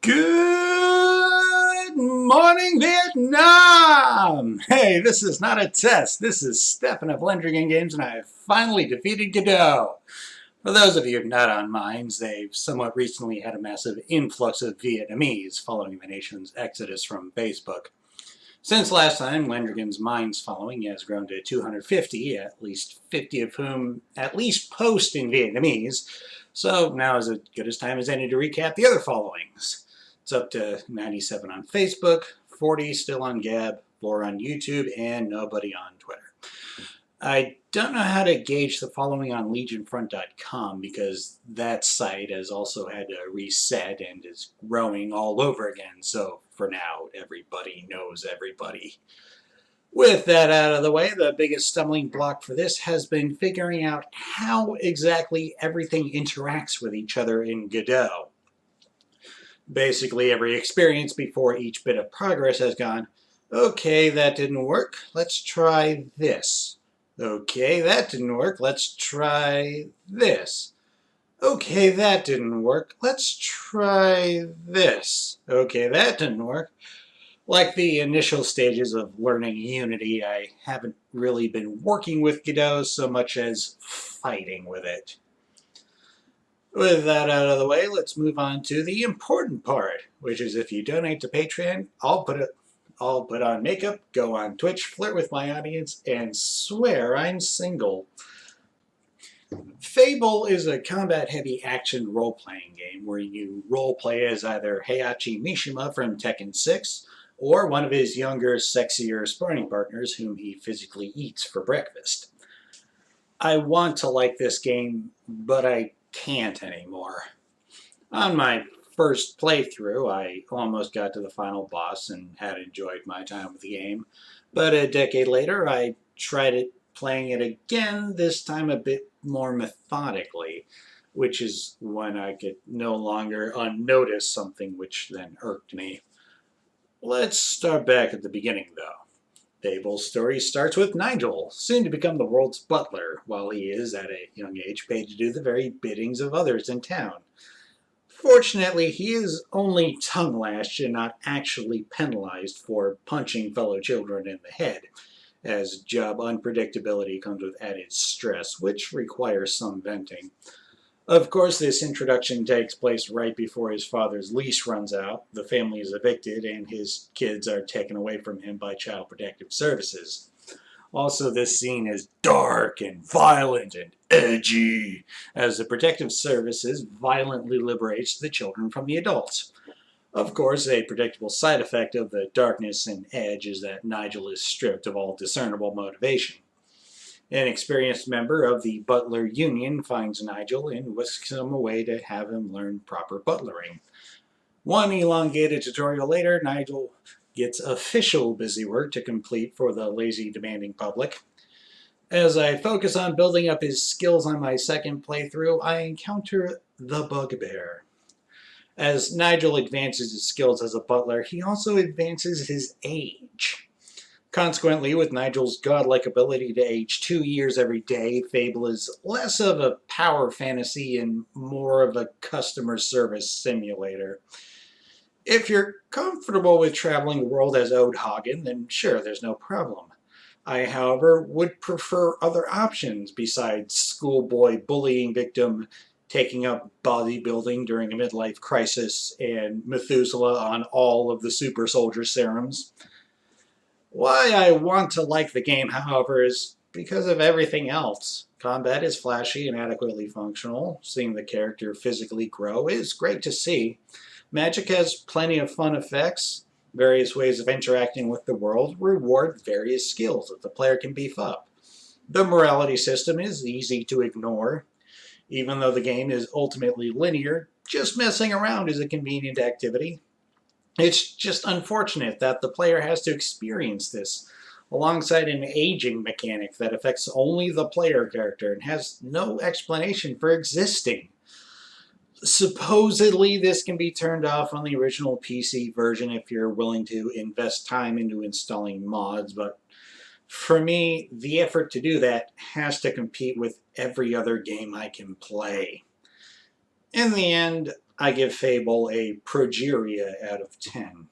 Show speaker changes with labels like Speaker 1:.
Speaker 1: Good morning, Vietnam! Hey, this is not a test. This is Stefan of Lendrigan Games, and I have finally defeated Godot. For those of you not on Mines, they've somewhat recently had a massive influx of Vietnamese following the nation's exodus from Facebook. Since last time, Lendrigan's Mines following has grown to 250, at least 50 of whom at least post in Vietnamese, so now is as good a time as any to recap the other followings. It's up to 97 on Facebook, 40 still on Gab, 4 on YouTube, and nobody on Twitter. I don't know how to gauge the following on legionfront.com because that site has also had to reset and is growing all over again, so for now everybody knows everybody. With that out of the way, the biggest stumbling block for this has been figuring out how exactly everything interacts with each other in Godot. Basically, every experience before each bit of progress has gone, okay, that didn't work, let's try this. Okay, that didn't work, let's try this. Okay, that didn't work, let's try this. Okay, that didn't work. Like the initial stages of learning Unity, I haven't really been working with Godot so much as fighting with it. With that out of the way, let's move on to the important part, which is if you donate to Patreon, I'll put on makeup, go on Twitch, flirt with my audience, and swear I'm single. Fable is a combat-heavy action role-playing game where you role-play as either Heihachi Mishima from Tekken 6 or one of his younger, sexier sparring partners whom he physically eats for breakfast. I want to like this game, but I can't anymore. On my first playthrough, I almost got to the final boss and had enjoyed my time with the game, but a decade later I tried playing it again, this time a bit more methodically, which is when I could no longer unnotice something which then irked me. Let's start back at the beginning though. Fable's story starts with Nigel, soon to become the world's butler, while he is, at a young age, paid to do the very biddings of others in town. Fortunately, he is only tongue-lashed and not actually penalized for punching fellow children in the head, as job unpredictability comes with added stress, which requires some venting. Of course, this introduction takes place right before his father's lease runs out, the family is evicted, and his kids are taken away from him by Child Protective Services. Also, this scene is dark and violent and edgy, as the Protective Services violently liberates the children from the adults. Of course, a predictable side effect of the darkness and edge is that Nigel is stripped of all discernible motivation. An experienced member of the Butler Union finds Nigel and whisks him away to have him learn proper butlering. One elongated tutorial later, Nigel gets official busy work to complete for the lazy, demanding public. As I focus on building up his skills on my second playthrough, I encounter the bugbear. As Nigel advances his skills as a butler, he also advances his age. Consequently, with Nigel's godlike ability to age 2 years every day, Fable is less of a power fantasy and more of a customer service simulator. If you're comfortable with traveling the world as Ode Hagen, then sure, there's no problem. I, however, would prefer other options besides schoolboy bullying victim taking up bodybuilding during a midlife crisis and Methuselah on all of the super soldier serums. Why I want to like the game, however, is because of everything else. Combat is flashy and adequately functional. Seeing the character physically grow is great to see. Magic has plenty of fun effects. Various ways of interacting with the world reward various skills that the player can beef up. The morality system is easy to ignore. Even though the game is ultimately linear, just messing around is a convenient activity. It's just unfortunate that the player has to experience this, alongside an aging mechanic that affects only the player character and has no explanation for existing. Supposedly, this can be turned off on the original PC version if you're willing to invest time into installing mods, but for me, the effort to do that has to compete with every other game I can play. In the end, I give Fable a progeria out of 10.